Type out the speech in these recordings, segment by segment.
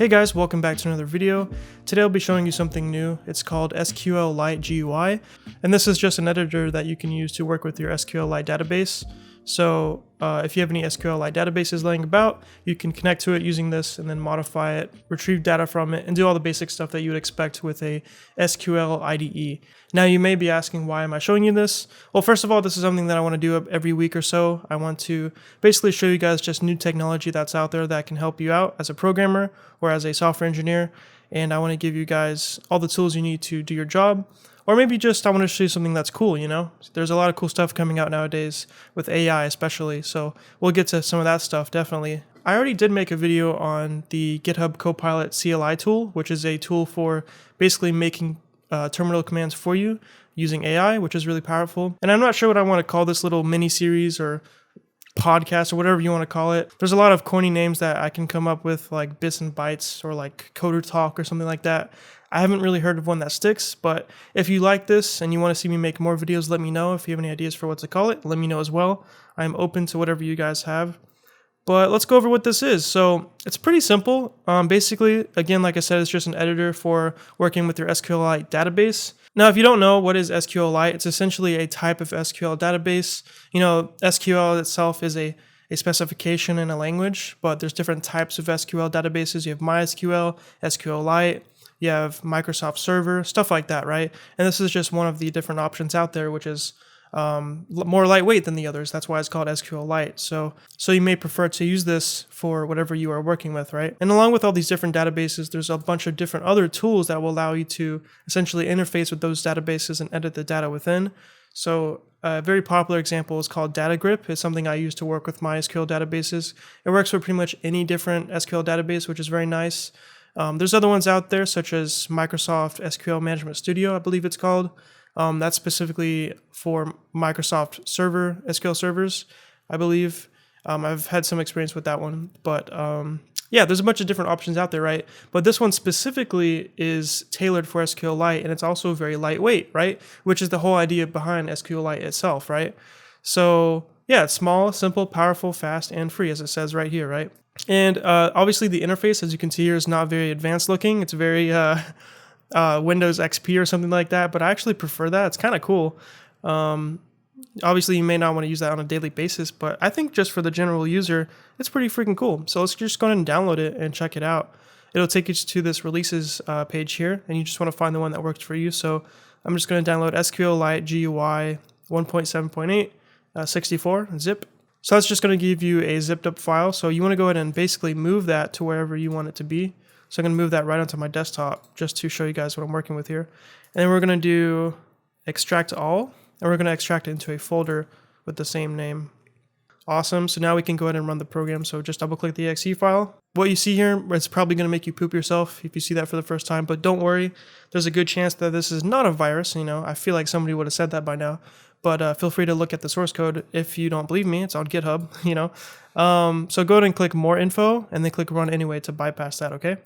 Hey guys, welcome back to another video. Today I'll be showing you something new. It's called SQLite GUI, and this is just an editor that you can use to work with your SQLite database. So if you have any SQLite databases laying about, you can connect to it using this and then modify it, retrieve data from it, and do all the basic stuff that you would expect with a SQL IDE. Now you may be asking, why am I showing you this? Well, first of all, this is something that I want to do every week or so. I want to basically show you guys just new technology that's out there that can help you out as a programmer or as a software engineer. And I want to give you guys all the tools you need to do your job. Or maybe just I want to show you something that's cool, you know? There's a lot of cool stuff coming out nowadays with AI especially, so we'll get to some of that stuff definitely. I already did make a video on the GitHub Copilot CLI tool, which is a tool for basically making terminal commands for you using AI, which is really powerful. And I'm not sure what I want to call this little mini series or podcast or whatever you want to call it. There's a lot of corny names that I can come up with, like Bits and Bytes or like Coder Talk or something like that. I haven't really heard of one that sticks, but if you like this and you want to see me make more videos, let me know. If you have any ideas for what to call it, let me know as well. I'm open to whatever you guys have. But let's go over what this is. So it's pretty simple. Basically, again, like I said, it's just an editor for working with your SQLite database. Now, if you don't know what is SQLite, it's essentially a type of SQL database. You know, SQL itself is a specification in a language, but there's different types of SQL databases. You have MySQL, SQLite, you have Microsoft Server, stuff like that, right? And this is just one of the different options out there, which is more lightweight than the others. That's why it's called SQLite. So you may prefer to use this for whatever you are working with, right? And along with all these different databases, there's a bunch of different other tools that will allow you to essentially interface with those databases and edit the data within. So a very popular example is called DataGrip. It's something I use to work with my SQL databases. It works for pretty much any different SQL database, which is very nice. There's other ones out there, such as Microsoft SQL Management Studio, I believe it's called. That's specifically for Microsoft Server, SQL servers, I believe. I've had some experience with that one, but yeah, there's a bunch of different options out there, right? But this one specifically is tailored for SQLite, and it's also very lightweight, right? Which is the whole idea behind SQLite itself, right? So yeah, it's small, simple, powerful, fast, and free, as it says right here, right? And obviously the interface, as you can see here, is not very advanced looking. It's very Windows XP or something like that, but I actually prefer that. It's kind of cool. Obviously, you may not want to use that on a daily basis, but I think just for the general user, it's pretty freaking cool. So let's just go ahead and download it and check it out. It'll take you to this releases page here, and you just want to find the one that works for you. So I'm just going to download SQLite GUI 1.7.8 64 zip. So that's just going to give you a zipped up file. So you want to go ahead and basically move that to wherever you want it to be. So I'm going to move that right onto my desktop just to show you guys what I'm working with here. And then we're going to do extract all, and we're going to extract it into a folder with the same name. Awesome. So now we can go ahead and run the program. So just double click the exe file. What you see here, it's probably going to make you poop yourself if you see that for the first time, but don't worry. There's a good chance that this is not a virus. You know, I feel like somebody would have said that by now. But feel free to look at the source code if you don't believe me. It's on GitHub, you know. So go ahead and click More Info, and then click Run Anyway to bypass that, okay?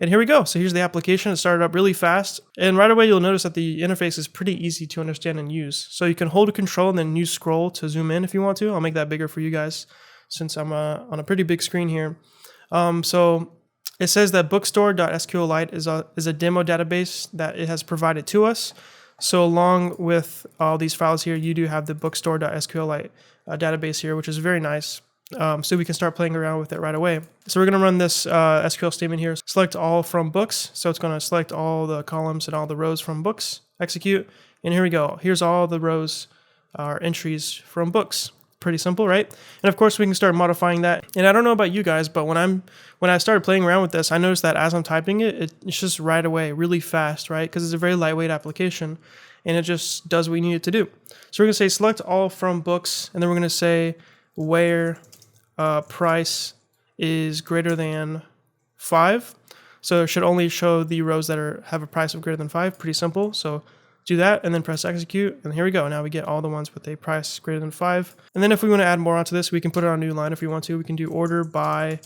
And here we go. So here's the application. It started up really fast. And right away, you'll notice that the interface is pretty easy to understand and use. So you can hold a control and then use scroll to zoom in if you want to. I'll make that bigger for you guys since I'm on a pretty big screen here. So it says that bookstore.sqlite is a demo database that it has provided to us. So along with all these files here, you do have the bookstore.sqlite database here, which is very nice. So we can start playing around with it right away. So we're going to run this SQL statement here. Select all from books. So it's going to select all the columns and all the rows from books. Execute. And here we go. Here's all the rows or entries from books. Pretty simple, right? And of course, we can start modifying that. And I don't know about you guys, but when I started playing around with this, I noticed that as I'm typing it, it's just right away, really fast, right? Because it's a very lightweight application, and it just does what we need it to do. So we're going to say select all from books, and then we're going to say where price is greater than 5. So it should only show the rows that have a price of greater than 5. Pretty simple. So do that and then press execute, and here we go. Now we get all the ones with a price greater than 5. And then if we want to add more onto this, we can put it on a new line if we want to. We can do order by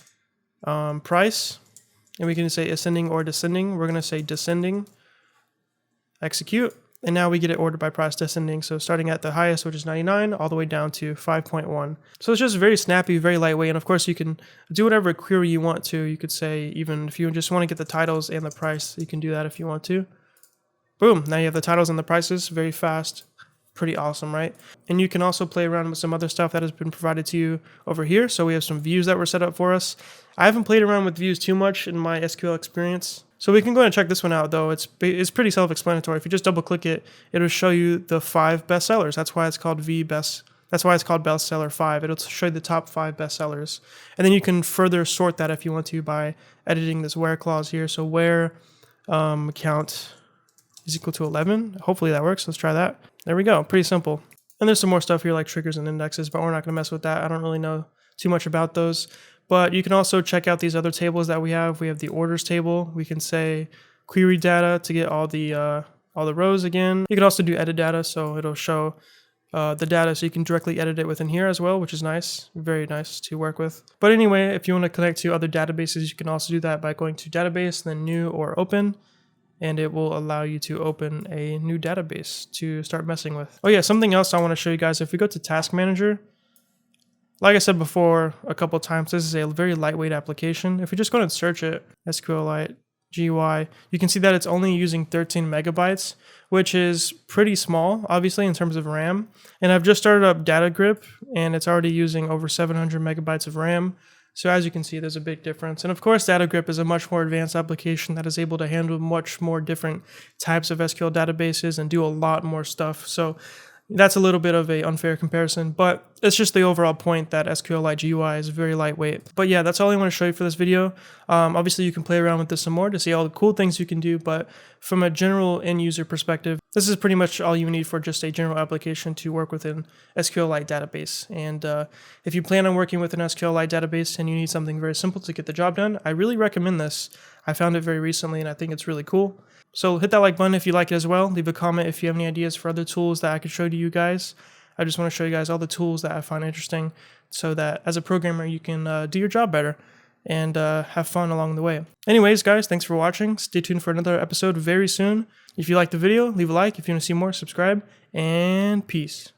price, and we can say ascending or descending. We're going to say descending. Execute. And now we get it ordered by price descending. So starting at the highest, which is 99, all the way down to 5.1. So it's just very snappy, very lightweight. And of course you can do whatever query you want to. You could say, even if you just want to get the titles and the price, you can do that if you want to. Boom, now you have the titles and the prices, very fast. Pretty awesome, right? And you can also play around with some other stuff that has been provided to you over here. So we have some views that were set up for us. I haven't played around with views too much in my SQL experience. So we can go and check this one out though. It's pretty self-explanatory. If you just double click it, it'll show you the 5 best sellers. That's why it's called That's why it's called bestseller 5. It'll show you the top 5 bestsellers. And then you can further sort that if you want to by editing this where clause here. So where count is equal to 11. Hopefully that works. Let's try that. There we go. Pretty simple. And there's some more stuff here like triggers and indexes, but we're not going to mess with that. I don't really know too much about those. But you can also check out these other tables that we have. We have the orders table. We can say query data to get all the rows again. You can also do edit data, so it'll show the data so you can directly edit it within here as well, which is nice. Very nice to work with. But anyway, if you want to connect to other databases, you can also do that by going to database, then new or open. And it will allow you to open a new database to start messing with. Oh yeah, something else I want to show you guys. If we go to Task Manager, like I said before a couple of times, this is a very lightweight application. If we just go and search it, SQLite GUI, you can see that it's only using 13 megabytes, which is pretty small, obviously, in terms of RAM. And I've just started up DataGrip, and it's already using over 700 megabytes of RAM. So as you can see, there's a big difference. And of course, DataGrip is a much more advanced application that is able to handle much more different types of SQL databases and do a lot more stuff. So that's a little bit of an unfair comparison, but it's just the overall point that SQLite GUI is very lightweight. But yeah, that's all I want to show you for this video. Obviously, you can play around with this some more to see all the cool things you can do, but from a general end user perspective, this is pretty much all you need for just a general application to work within SQLite Database. And if you plan on working with an SQLite database and you need something very simple to get the job done, I really recommend this. I found it very recently and I think it's really cool. So hit that like button if you like it as well. Leave a comment if you have any ideas for other tools that I could show to you guys. I just want to show you guys all the tools that I find interesting so that as a programmer you can do your job better and have fun along the way. Anyways, guys, thanks for watching. Stay tuned for another episode very soon. If you liked the video, leave a like. If you want to see more, subscribe, and peace.